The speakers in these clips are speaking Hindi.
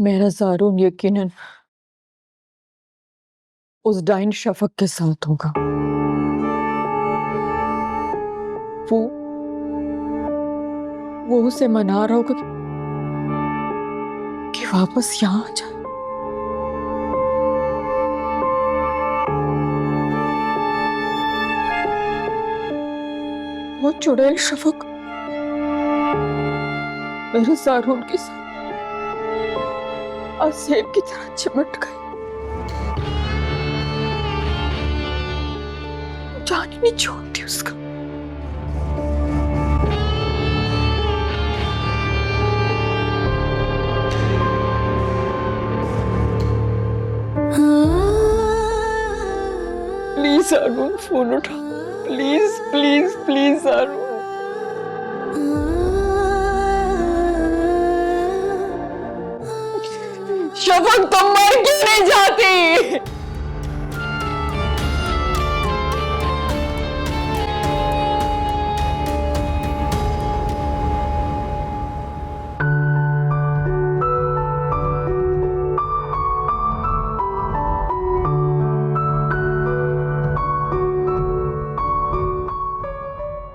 मेरा ज़ारून यकीनन उस डाइन शफक के साथ होगा। वो वो उसे मना रहा होगा कि वापस यहाँ आ जाए। वो चुड़ैल शफक मेरे ज़ारून के साथ आज सेब की तरह चिमट गई। जान ही नहीं छोड़ती उसका। प्लीज अरुण, फोन उठा। Please please please Arun. Shafaq, तुम मर क्यों नहीं जाती?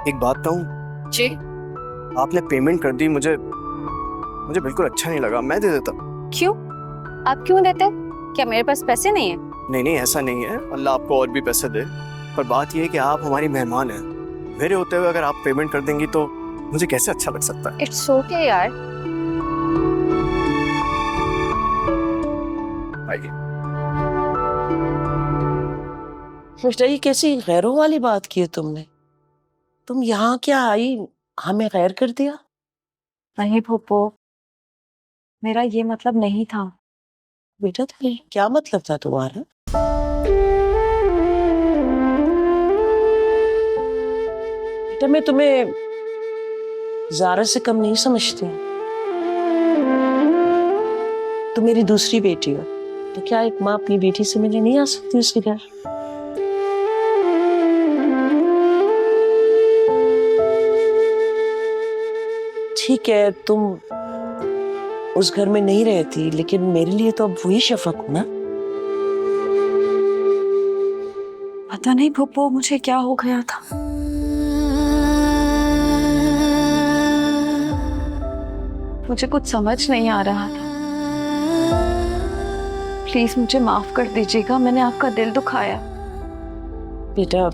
एक बात कहूँ जी। आपने पेमेंट कर दी, मुझे बिल्कुल अच्छा नहीं लगा। मैं दे देता। क्यों? आप क्यों देते? क्या मेरे पास पैसे नहीं है? नहीं नहीं, ऐसा नहीं है। अल्लाह आपको और भी पैसे दे। पर बात यह है कि आप हमारी मेहमान हैं। मेरे होते हुए अगर आप पेमेंट कर देंगी तो मुझे कैसे अच्छा लग सकता है। इट्स ओके यार। आइए। बेटा, ये कैसी गैरों वाली बात की है तुमने? तुम यहाँ क्या आई, हमें गैर कर दिया? नहीं फूफो, मेरा ये मतलब नहीं था। बेटा, तुम्हें क्या मतलब था तुम्हारा? बेटा, मैं तुम्हें ज़ारा से कम नहीं समझती। तुम मेरी दूसरी बेटी हो, तो क्या एक माँ अपनी बेटी से मिलने नहीं आ सकती उसके घर? ठीक है, तुम उस घर में नहीं रहती, लेकिन मेरे लिए तो अब वही शफक हो ना। पता नहीं फूफो, मुझे क्या हो गया था। मुझे कुछ समझ नहीं आ रहा था। प्लीज मुझे माफ कर दीजिएगा, मैंने आपका दिल दुखाया। बेटा,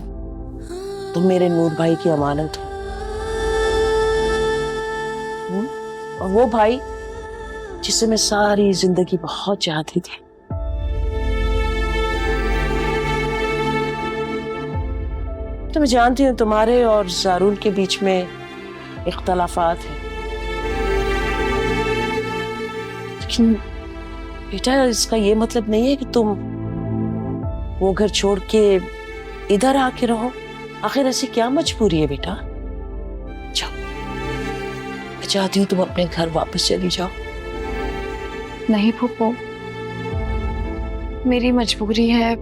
तुम मेरे नूर भाई की अमानत हो। और वो भाई जिसे मैं सारी जिंदगी बहुत चाहती थी। तो मैं जानती हूँ तुम्हारे और ज़ारून के बीच में इख्तलाफात हैं, लेकिन बेटा, इसका ये मतलब नहीं है कि तुम वो घर छोड़ के इधर आके रहो। आखिर ऐसी क्या मजबूरी है बेटा? जाओ, मैं चाहती हूँ तुम अपने घर वापस चली जाओ। नहीं फूफो, मेरी मजबूरी है,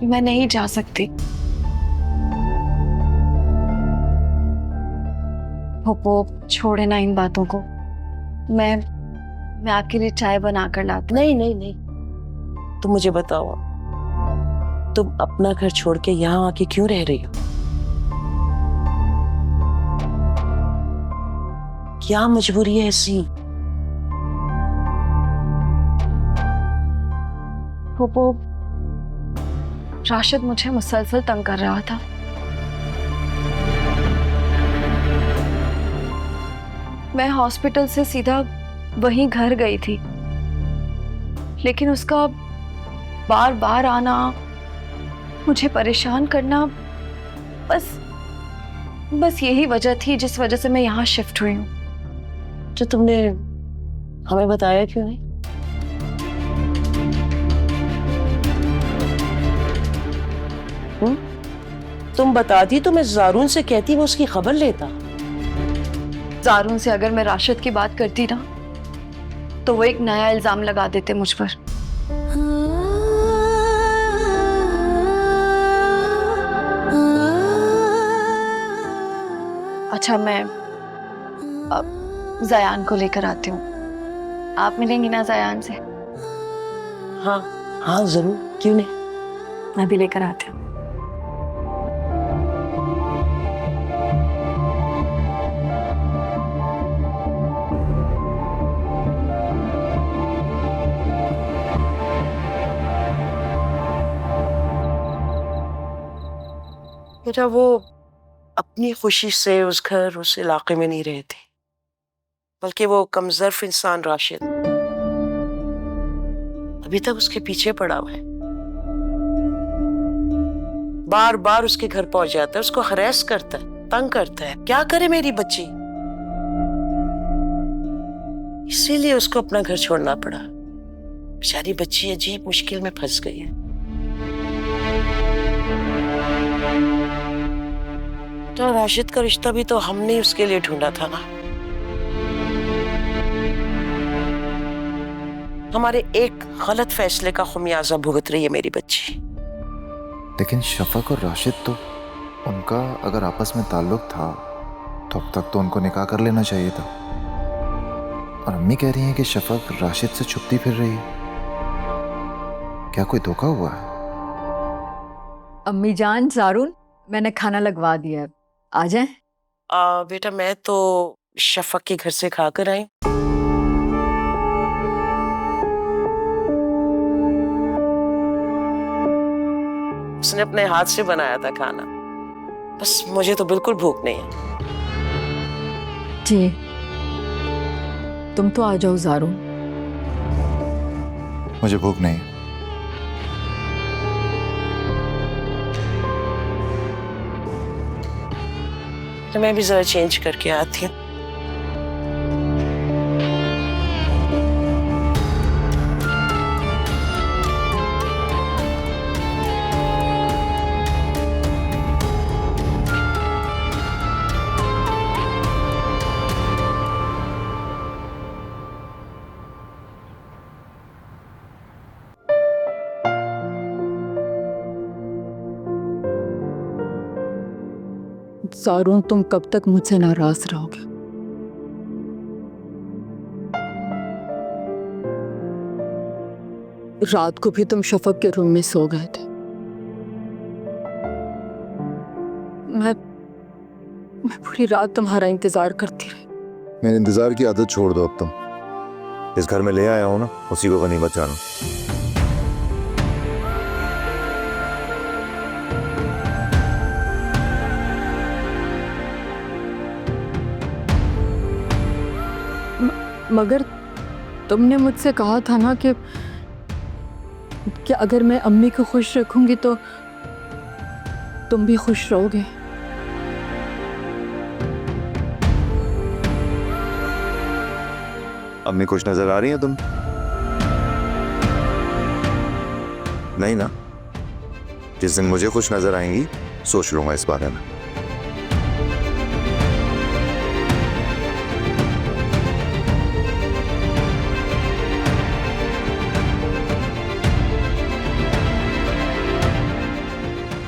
मैं नहीं जा सकती। फूफो छोड़े ना इन बातों को। मैं आपके लिए चाय बना कर लाती हूँ। नहीं नहीं नहीं, तुम मुझे बताओ, तुम अपना घर छोड़ के यहाँ आके क्यों रह रही हो? क्या मजबूरी है ऐसी? फूफो, राशिद मुझे मुसलसल तंग कर रहा था। मैं हॉस्पिटल से सीधा वहीं घर गई थी, लेकिन उसका बार बार आना, मुझे परेशान करना, बस यही वजह थी जिस वजह से मैं यहाँ शिफ्ट हुई हूँ। जो तुमने हमें बताया क्यों नहीं? तुम बताती तो मैं ज़ारून से कहती, वो उसकी खबर लेता। ज़ारून से अगर मैं राशिद की बात करती ना, तो वो एक नया इल्जाम लगा देते मुझ पर। अच्छा, मैं अब ज़यान को लेकर आती हूँ। आप मिलेंगी ना जायान से? हाँ हाँ जरूर, क्यों नहीं। मैं भी लेकर आती हूँ। बेटा वो अपनी खुशी से उस घर उस इलाके में नहीं रहे थे, बल्कि वो कमजोर इंसान राशिद अभी तक उसके पीछे पड़ा हुआ है। बार बार उसके घर पहुंच जाता है, उसको हरेस करता है, तंग करता है। क्या करे मेरी बच्ची, इसीलिए उसको अपना घर छोड़ना पड़ा। बेचारी बच्ची अजीब मुश्किल में फंस गई है। तो राशिद का रिश्ता भी तो हमने उसके लिए ढूंढा था ना। हमारे एक गलत फैसले का खुमियाजा भुगत रही है मेरी बच्ची। लेकिन शफक और राशिद तो, उनका अगर आपस में ताल्लुक था तो अब तक तो उनको निकाह कर लेना चाहिए था। और अम्मी कह रही हैं कि शफक राशिद से छुपती फिर रही है। क्या कोई धोखा हुआ है? अम्मी जान, जारून, मैंने खाना लगवा दिया है, आ जाएं? बेटा मैं तो शफक के घर से खाकर आई। उसने अपने हाथ से बनाया था खाना, बस मुझे तो बिल्कुल भूख नहीं है। जी, तुम तो आ जाओ जारून। मुझे भूख नहीं है। तो मैं भी जरा चेंज करके आती हूँ। जारून, तुम कब तक मुझसे नाराज रहोगे? रात को भी तुम शफक के रूम में सो गए थे। मैं पूरी रात तुम्हारा इंतजार करती रही। मेरे इंतजार की आदत छोड़ दो अब तुम। इस घर में ले आया हो ना, उसी को गनीमत जानो। मगर तुमने मुझसे कहा था ना कि अगर मैं अम्मी को खुश रखूंगी तो तुम भी खुश रहोगे। अम्मी खुश नजर आ रही हैं तुम? नहीं ना? जिस दिन मुझे खुश नजर आएंगी सोच लूंगा इस बारे में।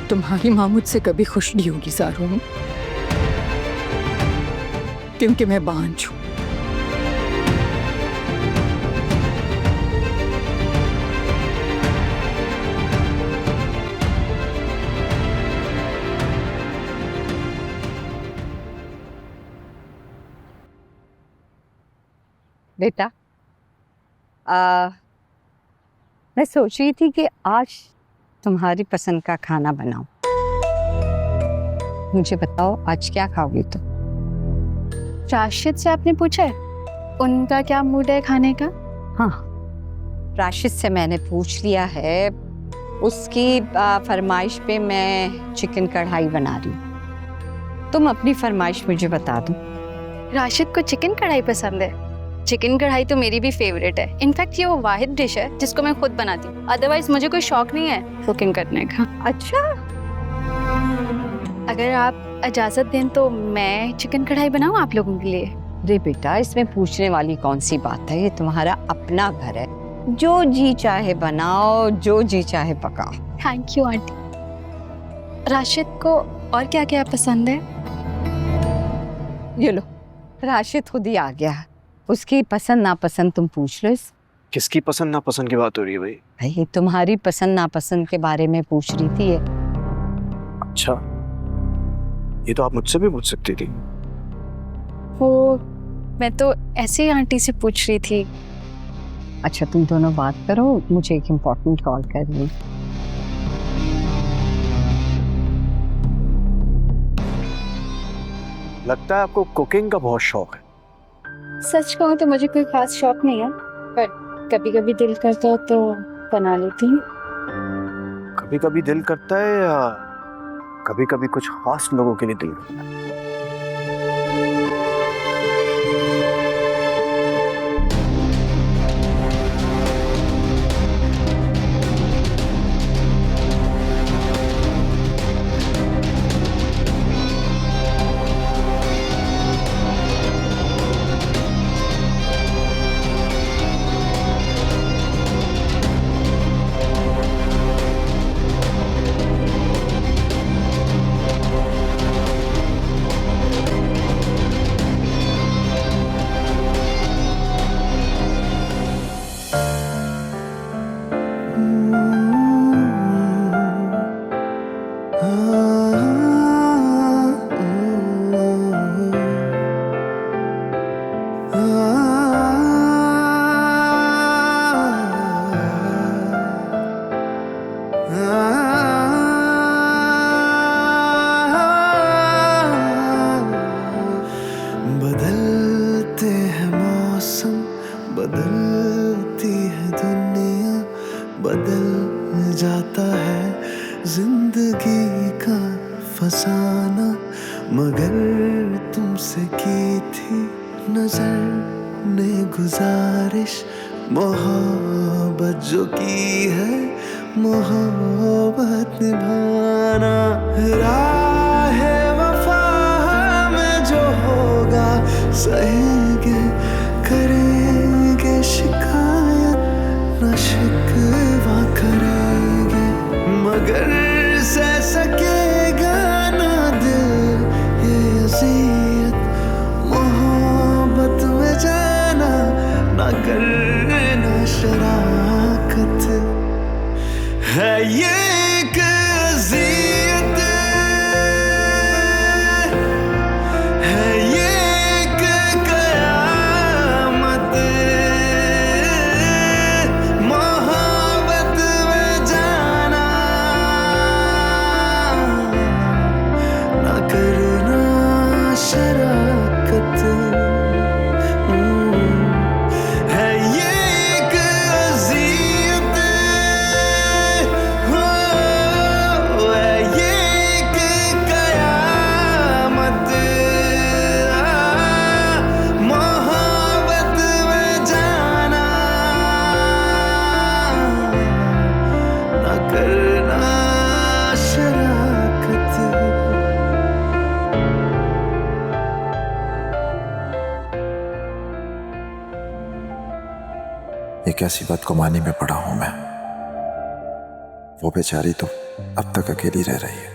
तुम्हारी माँ मुझसे कभी खुश नहीं होगी जारून, क्योंकि मैं बांझ हूं। बेटा, मैं सोच रही थी कि आज तुम्हारी पसंद का खाना बनाऊं। मुझे बताओ आज क्या खाओगी तुम? राशिद से आपने पूछा है उनका क्या मूड है खाने का? हाँ, राशिद से मैंने पूछ लिया है। उसकी फरमाइश पे मैं चिकन कढ़ाई बना रही हूँ। तुम अपनी फरमाइश मुझे बता दो। राशिद को चिकन कढ़ाई पसंद है। चिकन कढ़ाई तो मेरी भी फेवरेट है। इनफैक्ट ये वो वाहिद डिश है जिसको मैं खुद बनाती हूँ। अदरवाइज मुझे कोई शौक नहीं है कुकिंग करने का। अच्छा, अगर आप इजाजत दें तो मैं चिकन कढ़ाई बनाऊँ आप लोगों के लिए? अरे बेटा, इसमें पूछने वाली कौन सी बात है? ये तुम्हारा अपना घर है, जो जी चाहे बनाओ, जो जी चाहे पकाओ। Thank you aunty. राशिद को और क्या क्या पसंद है? ये लो, राशिद खुद ही आ गया। उसकी पसंद नापसंद तुम पूछ लो इस। किसकी पसंद नापसंद की बात हो रही है भाई? भाई तुम्हारी पसंद नापसंद के बारे में पूछ रही थी ये। अच्छा, ये तो आप मुझसे भी पूछ सकती थी। वो मैं तो ऐसे ही आंटी से पूछ रही थी। अच्छा तुम दोनों बात करो, मुझे एक इम्पोर्टेंट कॉल करनी है। लगता है आपको कुकिंग का बहुत शौक है। सच कहूँ तो मुझे कोई खास शौक नहीं है, पर कभी कभी दिल करता हो तो बना लेती हूँ। कभी कभी दिल करता है या कभी कभी कुछ खास लोगों के लिए दिल करता है? बदलते हैं मौसम, बदलती है दुनिया, बदल जाता है जिंदगी का फसाना, मगर तुमसे की थी नजर ने गुजारिश, मोहब्बत जो की है मोहब्बत निभाना, राह वफा में जो होगा सहेंगे, करेंगे शिकायत न शिकवा करेंगे, मगर सह सकेगा ना दिल ये अज़ियत, मोहब्बत में जाना ना करना शराकत, है ये एक अज़ियत, है ये एक क़यामत, मोहब्बत में जाना ना करना शराकत, है ये एक अज़ियत, है ये एक क़यामत, मोहब्बत में जाना ना करना शराकत। एक ऐसी बदगुमानी में पड़ा हूं मैं। वो बेचारी तो अब तक अकेली रह रही है,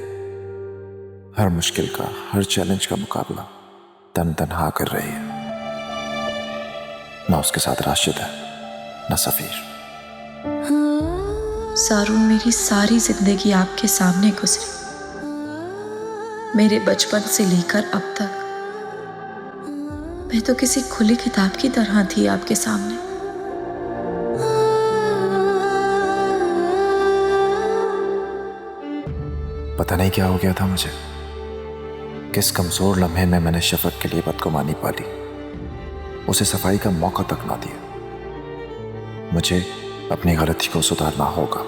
हर मुश्किल का, हर चैलेंज का मुकाबला तनहा कर रही है। ना उसके साथ राशिद है, ना सफीर। सारून, मेरी सारी जिंदगी आपके सामने गुजरी, मेरे बचपन से लेकर अब तक मैं तो किसी खुली किताब की तरह थी आपके सामने। पता नहीं क्या हो गया था मुझे, किस कमजोर लम्हे में मैंने शफक के लिए बदगुमानी पाली, उसे सफाई का मौका तक ना दिया। मुझे अपनी गलती को सुधारना होगा।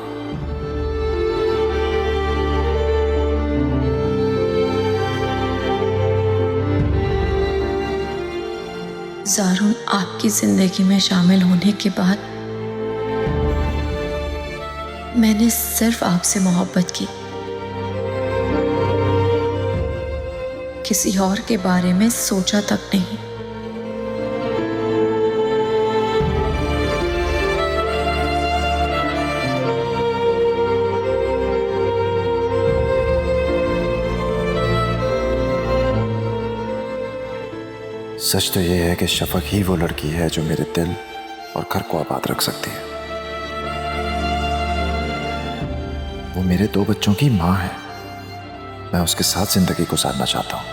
ज़ारून, आपकी जिंदगी में शामिल होने के बाद मैंने सिर्फ आपसे मोहब्बत की, किसी और के बारे में सोचा तक नहीं। सच तो ये है कि शफक ही वो लड़की है जो मेरे दिल और घर को आबाद रख सकती है। वो मेरे 2 बच्चों की माँ है। मैं उसके साथ जिंदगी गुजारना चाहता हूँ।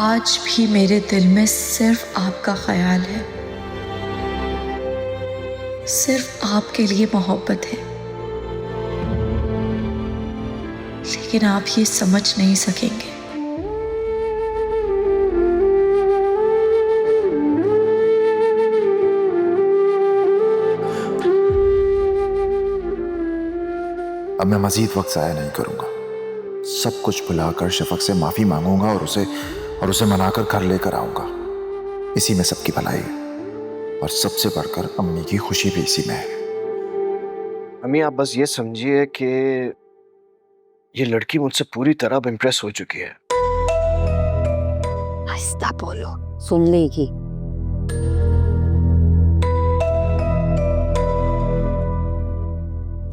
आज भी मेरे दिल में सिर्फ आपका ख्याल है, सिर्फ आपके लिए मोहब्बत है। लेकिन आप ये समझ नहीं सकेंगे। अब मैं मजीद वक्त ज़ाया नहीं करूंगा। सब कुछ भुलाकर शफक से माफी मांगूंगा और उसे मनाकर घर लेकर आऊंगा। इसी में सबकी भलाई है और सबसे बढ़कर अम्मी की खुशी भी इसी में है। अम्मी आप बस ये समझिए कि ये लड़की मुझसे पूरी तरह इम्प्रेस हो चुकी है। आहिस्ता बोलो, सुन लेगी।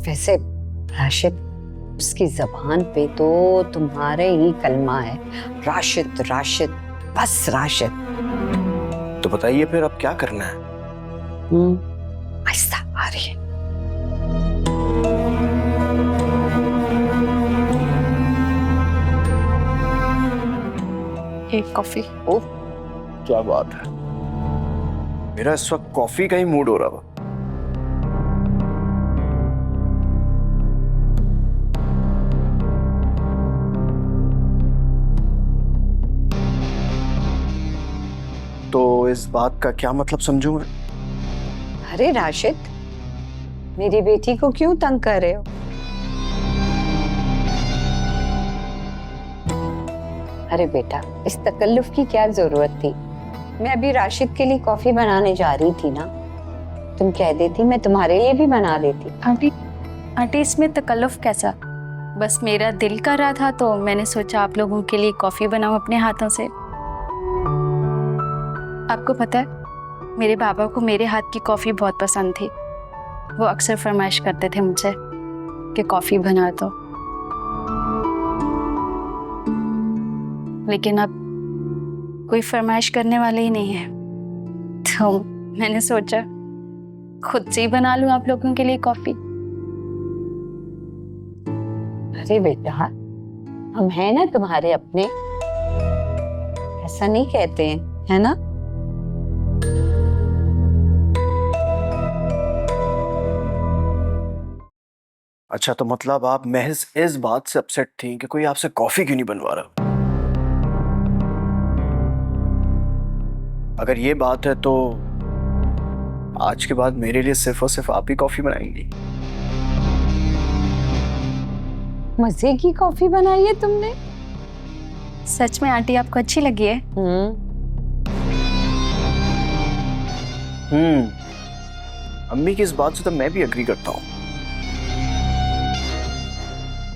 वैसे राशिद, उसकी जबान पे तो तुम्हारे ही कलमा है, राशिद राशिद, बस राशिद। तो बताइए फिर अब क्या करना है? आहिस्ता आ रही है। एक कॉफी। ओह क्या बात है, मेरा इस वक्त कॉफी का ही मूड हो रहा था। तो इस बात का क्या मतलब समझूं मैं? अरे राशिद, मेरी बेटी को क्यों तंग कर रहे हो? अरे बेटा, इस तकल्लुफ की क्या जरूरत थी? मैं अभी राशिद के लिए कॉफी बनाने जा रही थी ना, तुम कह देती मैं तुम्हारे लिए भी बना देती। आंटी इसमें तकल्लुफ कैसा? बस मेरा दिल कर रहा था तो मैंने सोचा आप लोगों के लिए कॉफी बनाऊं अपने हाथों से। आपको पता है, मेरे पापा को मेरे हाथ की कॉफ़ी बहुत पसंद थी। वो अक्सर फरमाइश करते थे मुझसे कि कॉफ़ी बना दो। लेकिन अब कोई फरमाइश करने वाले ही नहीं है, तो मैंने सोचा खुद से ही बना लूं आप लोगों के लिए कॉफ़ी। अरे बेटा, हम हैं ना तुम्हारे अपने, ऐसा नहीं कहते हैं, है ना? अच्छा, तो मतलब आप महज इस बात से अपसेट थी कि कोई आपसे कॉफी क्यों नहीं बनवा रहा? अगर ये बात है तो आज के बाद मेरे लिए सिर्फ और सिर्फ आप ही कॉफी बनाएंगी। मजे की कॉफी बनाई है तुमने? सच में आंटी आपको अच्छी लगी है? अम्मी की इस बात से तो मैं भी एग्री करता हूँ।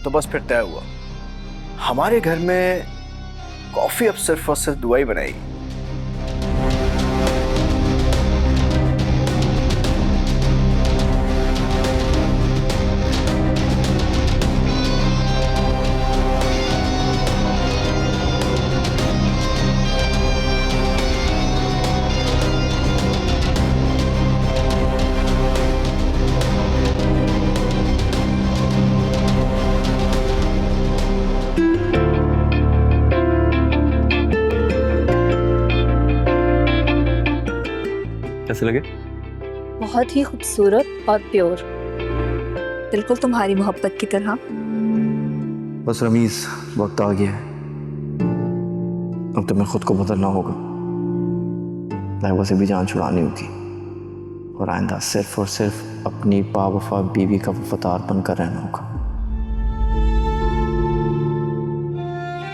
तो बस फिर तय हुआ, हमारे घर में कॉफी अब सिर्फ और सिर्फ दुआ ही बनाएगी। कैसे लगे? बहुत ही खूबसूरत और प्योर, बिल्कुल तुम्हारी मोहब्बत की तरह। बस रमीज, वक्त आ गया है, अब तुम्हें खुद को बदलना होगा। लाइबा से भी जान छुड़ानी होगी और आइंदा सिर्फ और सिर्फ अपनी बावफा बीवी का वफादार बनकर रहना होगा।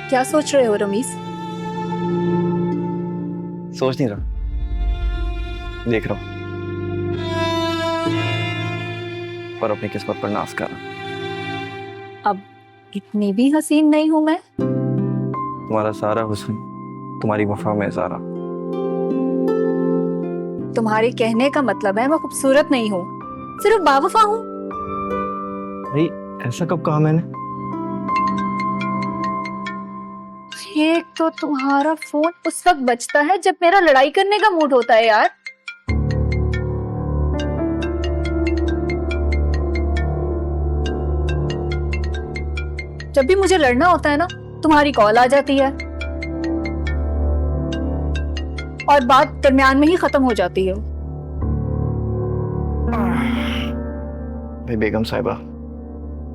क्या सोच रहे हो रमीज? सोच नहीं रहा, देख रहा हूं, पर अपनी किस्मत पर नाज कर रहा। अब इतनी भी हसीन नहीं हूं मैं। तुम्हारा सारा हुस्न तुम्हारी वफा में ज़ारा। तुम्हारे कहने का मतलब है मैं खूबसूरत नहीं हूँ, सिर्फ बावफा हूँ। भाई ऐसा कब कहा मैंने? तो तुम्हारा फोन उस वक्त बजता है जब मेरा लड़ाई करने का मूड होता है यार। जब भी मुझे लड़ना होता है ना, तुम्हारी कॉल आ जाती है और बात दरमियान में ही खत्म हो जाती है। भाई बेगम साहिबा,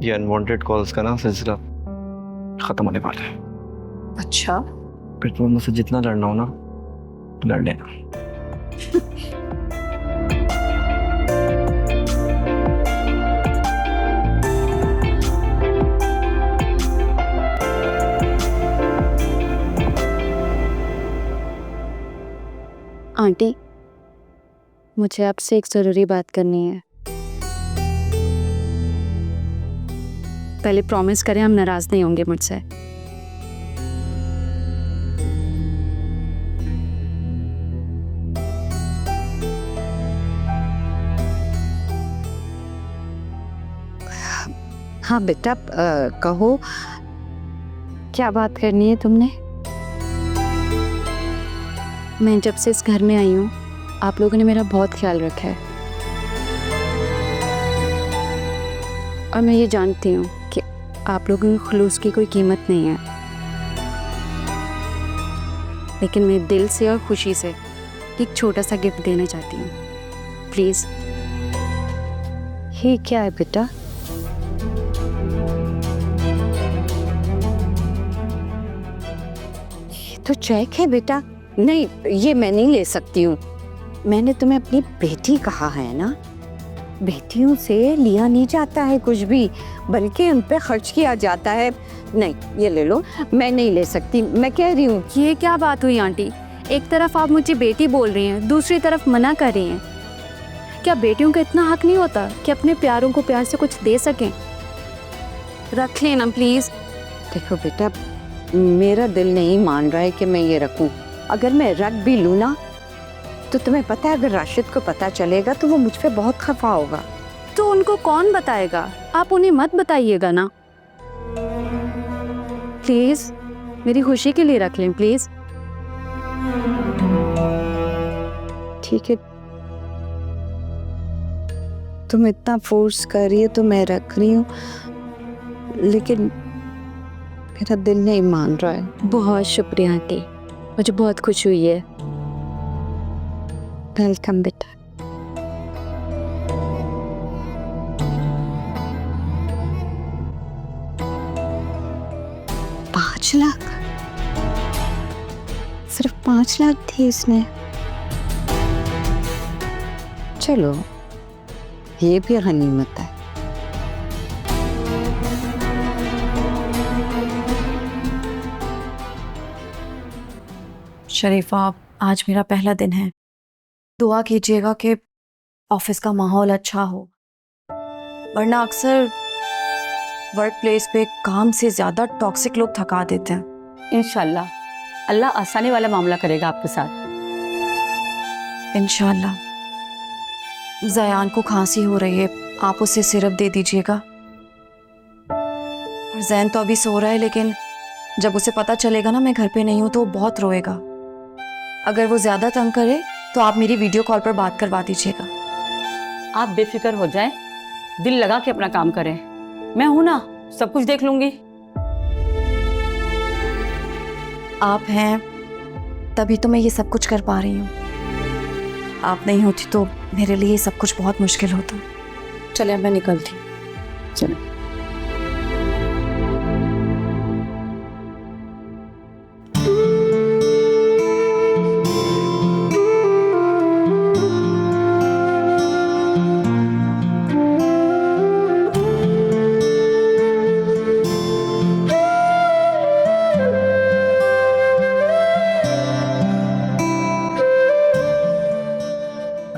ये अनवांटेड कॉल्स का ना सिलसिला खत्म होने वाला है। अच्छा, फिर तुम्हें मुझसे जितना लड़ना हो ना लड़ लेना। आंटी, मुझे आपसे एक ज़रूरी बात करनी है। पहले प्रॉमिस करें हम नाराज़ नहीं होंगे मुझसे। हाँ बेटा, कहो क्या बात करनी है तुमने? मैं जब से इस घर में आई हूँ आप लोगों ने मेरा बहुत ख्याल रखा है और मैं ये जानती हूँ कि आप लोगों के खुलूस की कोई कीमत नहीं है, लेकिन मैं दिल से और खुशी से एक छोटा सा गिफ्ट देना चाहती हूँ। प्लीज़। ये क्या है बेटा? ये तो चेक है बेटा। नहीं, ये मैं नहीं ले सकती हूँ। मैंने तुम्हें अपनी बेटी कहा है ना, बेटियों से लिया नहीं जाता है कुछ भी, बल्कि उन पे खर्च किया जाता है। नहीं, ये ले लो, मैं नहीं ले सकती, मैं कह रही हूँ। ये क्या बात हुई आंटी? एक तरफ आप मुझे बेटी बोल रही हैं, दूसरी तरफ मना कर रही हैं। क्या बेटियों का इतना हक नहीं होता कि अपने प्यारों को प्यार से कुछ दे सकें? रख लेना प्लीज़। देखो बेटा, मेरा दिल नहीं मान रहा है कि मैं ये रखूँ। अगर मैं रख भी लूँ ना, तो तुम्हें पता है अगर राशिद को पता चलेगा तो वो मुझ पे बहुत खफा होगा। तो उनको कौन बताएगा? आप उन्हें मत बताइएगा ना प्लीज़, मेरी खुशी के लिए रख लें प्लीज़। ठीक है, तुम इतना फोर्स कर रही हो तो मैं रख रही हूँ, लेकिन मेरा दिल नहीं मान रहा है। बहुत शुक्रिया आंटी, मुझे बहुत खुशी हुई है। वेलकम बेटा। $5 लाख? सिर्फ 5 लाख थे इसने। चलो, ये भी गनीमत है। शरीफा, आज मेरा पहला दिन है, दुआ कीजिएगा कि ऑफिस का माहौल अच्छा हो, वरना अक्सर वर्क प्लेस पे काम से ज़्यादा टॉक्सिक लोग थका देते हैं। इंशाल्लाह अल्लाह आसानी वाला मामला करेगा आपके साथ। इंशाल्लाह। जयान को खांसी हो रही है, आप उसे सिरप दे दीजिएगा। और जैन तो अभी सो रहा है, लेकिन जब उसे पता चलेगा ना मैं घर पे नहीं हूँ तो वो बहुत रोएगा। अगर वो ज़्यादा तंग करे तो आप मेरी वीडियो कॉल पर बात करवा दीजिएगा। आप बेफिक्र हो जाएं, दिल लगा के अपना काम करें, मैं हूं ना, सब कुछ देख लूंगी। आप हैं तभी तो मैं ये सब कुछ कर पा रही हूँ। आप नहीं होती तो मेरे लिए सब कुछ बहुत मुश्किल होता। चलिए मैं निकलती हूँ। चलो।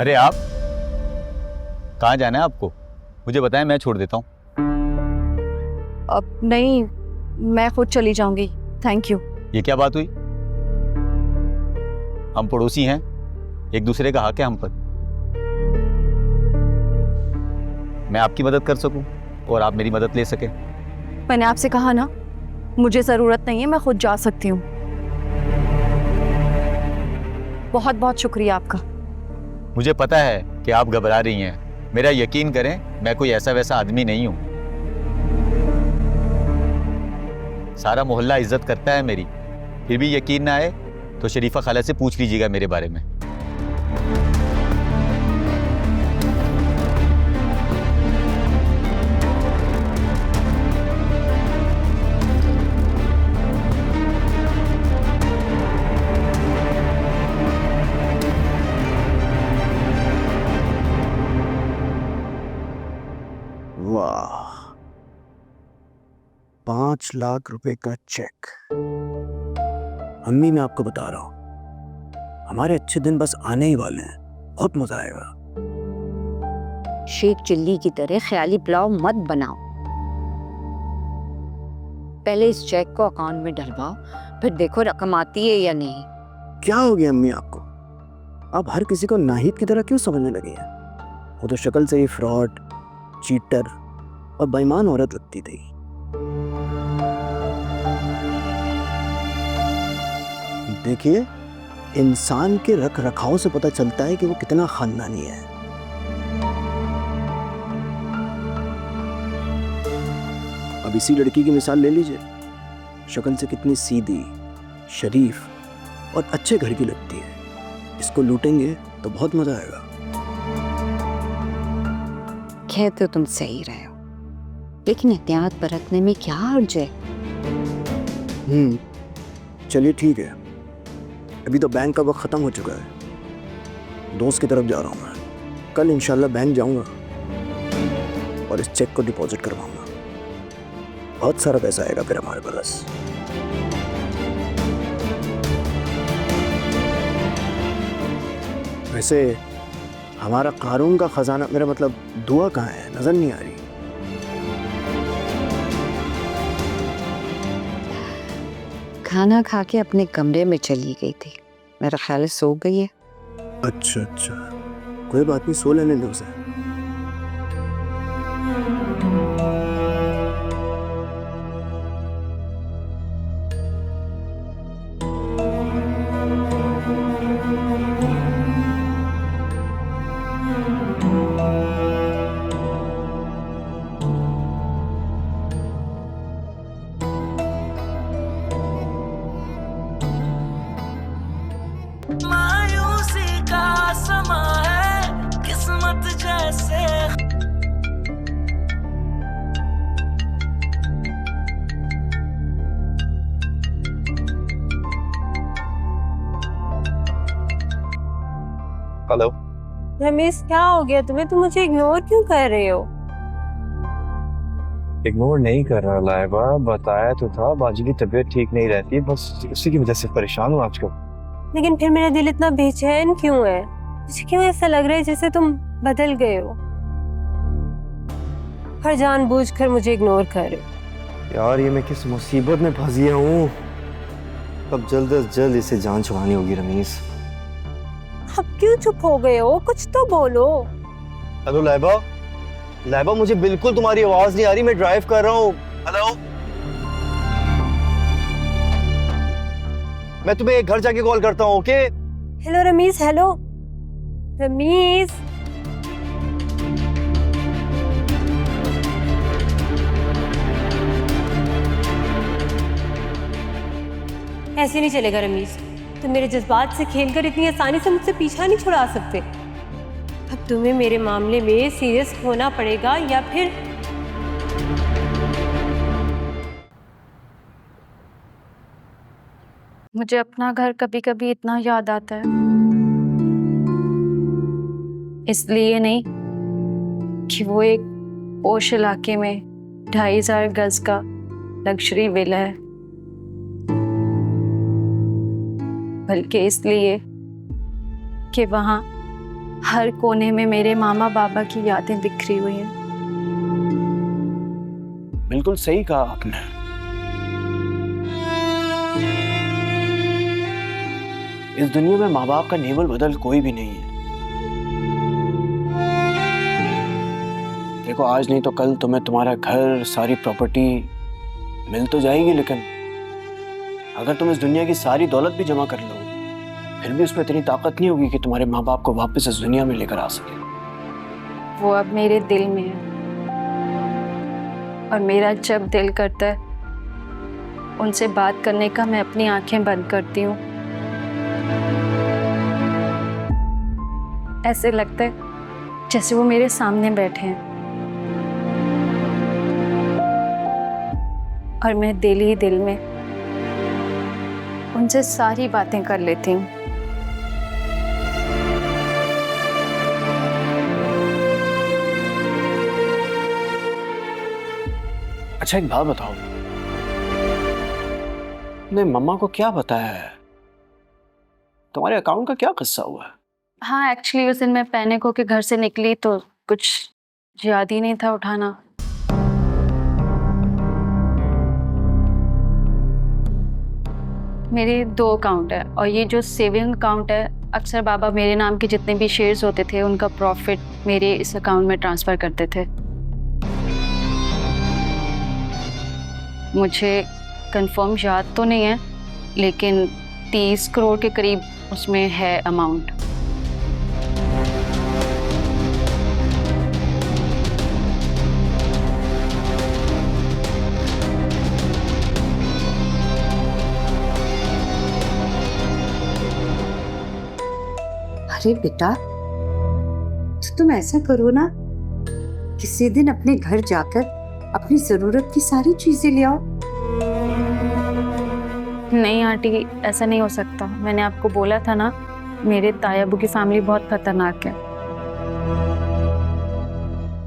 अरे आप कहाँ जाना है आपको? मुझे बताएं, मैं छोड़ देता हूँ। अब नहीं, मैं खुद चली जाऊंगी, थैंक यू। ये क्या बात हुई? हम पड़ोसी हैं, एक दूसरे का हक है हम पर। मैं आपकी मदद कर सकूं और आप मेरी मदद ले सकें। मैंने आपसे कहा ना, मुझे ज़रूरत नहीं है, मैं खुद जा सकती हूँ। बहुत बहुत शुक्रिया आपका। मुझे पता है कि आप घबरा रही हैं। मेरा यकीन करें, मैं कोई ऐसा वैसा आदमी नहीं हूं। सारा मोहल्ला इज्जत करता है मेरी, फिर भी यकीन ना आए तो शरीफा खाला से पूछ लीजिएगा मेरे बारे में। वाह, 5 लाख रुपए का चेक। अम्मी, मैं आपको बता रहा हूं, हमारे अच्छे दिन बस आने ही वाले हैं। बहुत मजा आएगा। शेख चिल्ली की तरह ख्याली पुलाव मत बनाओ। पहले इस चेक को अकाउंट में डलवाओ, फिर देखो रकम आती है या नहीं। क्या हो गया अम्मी आपको? आप हर किसी को नाहिद की तरह क्यों समझने लगी हैं? वो तो शक्ल से ही फ्रॉड, चीटर और बेईमान औरत लगती थी। देखिए, इंसान के रख रखाव से पता चलता है कि वो कितना खानदानी है। अब इसी लड़की की मिसाल ले लीजिए। शक्ल से कितनी सीधी, शरीफ और अच्छे घर की लगती है। इसको लूटेंगे तो बहुत मजा आएगा। कह तो तुम सही रहे हो, लेकिन एहतियात बरतने में क्या हर्ज है? चलिए ठीक है, अभी तो बैंक का वक्त ख़त्म हो चुका है। दोस्त की तरफ जा रहा हूँ मैं। कल इंशाल्लाह बैंक जाऊँगा और इस चेक को डिपॉजिट करवाऊँगा। बहुत सारा पैसा आएगा फिर हमारे पास। वैसे हमारा कारून का खजाना, मेरा मतलब दुआ कहाँ है? नजर नहीं आ रही। खाना खा के अपने कमरे में चली गई थी, मेरा ख्याल है सो गई है। अच्छा, कोई बात नहीं, सो लेने दो उसे। मायूसी का समा है, किस्मत जैसे। हेलो रमेश, क्या हो गया तुम्हें? तुम मुझे इग्नोर क्यों कर रहे हो? इग्नोर नहीं कर रहा लाइबा, बताया तो था बाजी की तबीयत ठीक नहीं रहती, बस उसी की वजह से परेशान हूँ आजकल। लेकिन फिर मेरा दिल इतना बेचैन क्यों है? मुझे क्यों ऐसा लग रहा है जैसे तुम बदल गए हो और जानबूझकर मुझे इग्नोर कर रहे हो। यार, ये मैं किस मुसीबत में फंस गया हूँ। अब जल्द से जल्द इसे जान छुड़ानी होगी रमीस। अब क्यों चुप हो गए हो? कुछ तो बोलो। हेलो लाइबा, मुझे बिल्कुल तुम्हारी आवाज नहीं आ रही, मैं ड्राइव कर रहा हूँ। हेलो, मैं तुम्हें एक घर जाके कॉल करता हूँ, okay? Hello Ramiz, hello Ramiz. ऐसे नहीं चलेगा रमीज, तुम मेरे जज्बात से खेलकर इतनी आसानी से मुझसे पीछा नहीं छुड़ा सकते। अब तुम्हें मेरे मामले में सीरियस होना पड़ेगा या फिर मुझे अपना घर कभी कभी इतना याद आता है, इसलिए नहीं कि वो एक पोश इलाके में 2500 गज का लग्जरी विला है, बल्कि इसलिए कि वहाँ हर कोने में मेरे मामा बाबा की यादें बिखरी हुई हैं। बिल्कुल सही कहा आपने। इस दुनिया में माँ बाप का नेवल बदल कोई भी नहीं है। देखो, आज नहीं तो कल तुम्हें तुम्हारा घर, सारी प्रॉपर्टी मिल तो जाएगी, लेकिन अगर तुम इस दुनिया की सारी दौलत भी जमा कर लो फिर भी उसमें इतनी ताकत नहीं होगी कि तुम्हारे माँ बाप को वापस इस दुनिया में लेकर आ सके। वो अब मेरे दिल में है, और मेरा जब दिल करता है उनसे बात करने का, मैं अपनी आंखें बंद करती हूँ। ऐसे लगता है जैसे वो मेरे सामने बैठे हैं, और मैं दिल ही दिल में उनसे सारी बातें कर लेती हूँ। अच्छा एक बात बताओ, ने मम्मा को क्या बताया है? तुम्हारे अकाउंट का क्या किस्सा हुआ है? हाँ, एक्चुअली उस दिन मैं पैनिक होकर घर से निकली तो कुछ याद ही नहीं था उठाना। मेरे 2 अकाउंट है, और ये जो सेविंग अकाउंट है, अक्सर बाबा मेरे नाम के जितने भी शेयर्स होते थे उनका प्रॉफिट मेरे इस अकाउंट में ट्रांसफ़र करते थे। मुझे कंफर्म याद तो नहीं है, लेकिन 30 करोड़ के करीब उसमें है अमाउंट। अरे बेटा, तो तुम ऐसा करो ना, किसी दिन अपने घर जाकर अपनी जरूरत की सारी चीजें ले आओ। नहीं आंटी, ऐसा नहीं हो सकता। मैंने आपको बोला था ना, मेरे तायाबू की फैमिली बहुत खतरनाक है,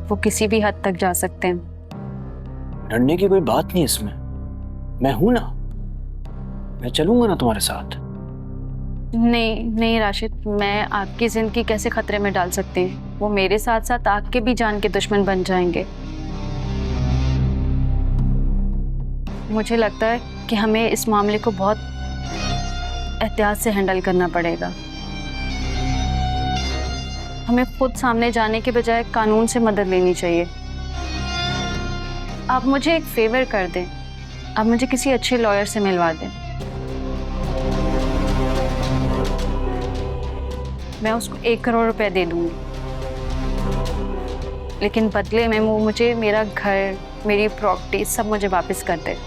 वो किसी भी हद तक जा सकते हैं। डरने की कोई बात नहीं इसमें, मैं हूं ना, मैं चलूंगा ना तुम्हारे साथ। नहीं नहीं राशिद, मैं आपकी जिंदगी कैसे खतरे में डाल सकती हूँ? वो मेरे साथ साथ आपके भी जान के दुश्मन बन जाएंगे। मुझे लगता है कि हमें इस मामले को बहुत एहतियात से हैंडल करना पड़ेगा। हमें खुद सामने जाने के बजाय कानून से मदद लेनी चाहिए। आप मुझे एक फेवर कर दें, आप मुझे किसी अच्छे लॉयर से मिलवा दें। मैं उसको 1 करोड़ रुपए दे दूंगी, लेकिन बदले में वो मुझे मेरा घर, मेरी प्रॉपर्टी सब मुझे वापस कर दे।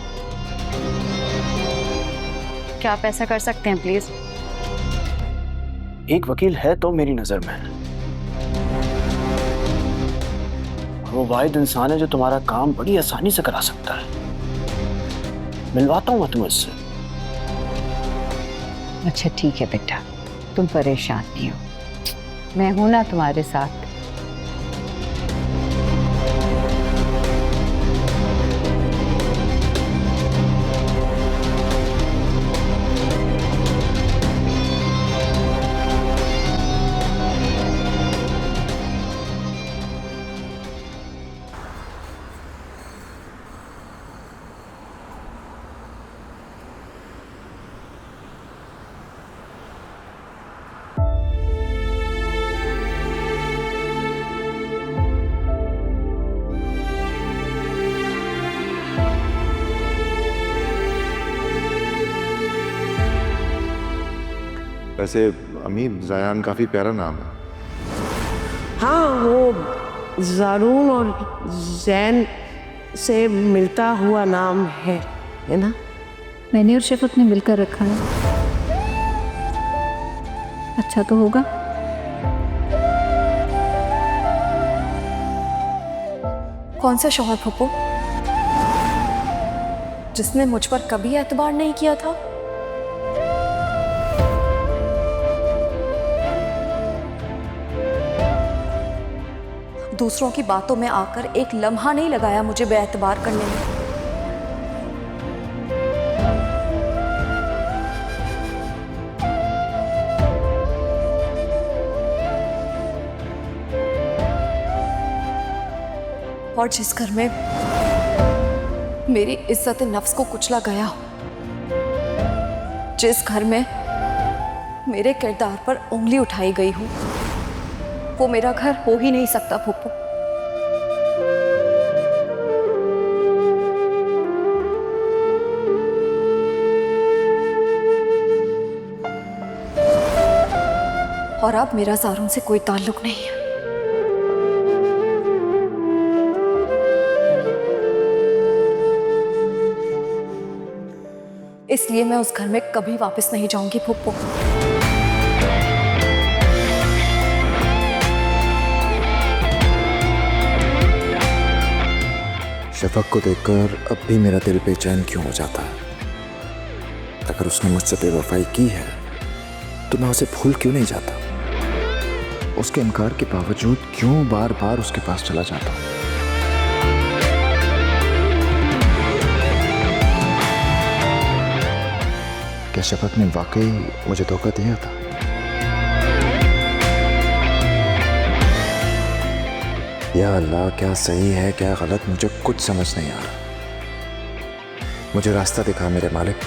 क्या आप ऐसा कर सकते हैं प्लीज? एक वकील है तो मेरी नजर में, वो वाहिद इंसान है जो तुम्हारा काम बड़ी आसानी से करा सकता है। मिलवाता हूं मैं तुम्हें उससे। अच्छा ठीक है बेटा, तुम परेशान नहीं हो, मैं हूं ना तुम्हारे साथ। वैसे अम्मी, ज़यान काफ़ी प्यारा नाम है। हाँ, वो ज़ारून और जैन से मिलता हुआ नाम है ना? मैंने और शफक ने मिलकर रखा है। अच्छा तो होगा। कौन सा शौहर फूफो, जिसने मुझ पर कभी एतबार नहीं किया था? दूसरों की बातों में आकर एक लम्हा नहीं लगाया मुझे बेएतबार करने में। और जिस घर में मेरी इज्जत नफ्स को कुचला गया हो, जिस घर में मेरे किरदार पर उंगली उठाई गई हो, वो मेरा घर हो ही नहीं सकता फूफो। और अब मेरा ज़ारून से कोई ताल्लुक नहीं है। इसलिए मैं उस घर में कभी वापस नहीं जाऊंगी फुप्पो। शफक को देखकर अब भी मेरा दिल बेचैन क्यों हो जाता है? अगर उसने मुझसे बेवफाई की है तो मैं उसे भूल क्यों नहीं जाता? उसके इनकार के बावजूद क्यों बार बार उसके पास चला जाता हूँ? क्या शफक ने वाकई मुझे धोखा दिया था? या अल्लाह, क्या सही है क्या गलत मुझे कुछ समझ नहीं आ रहा। मुझे रास्ता दिखा मेरे मालिक।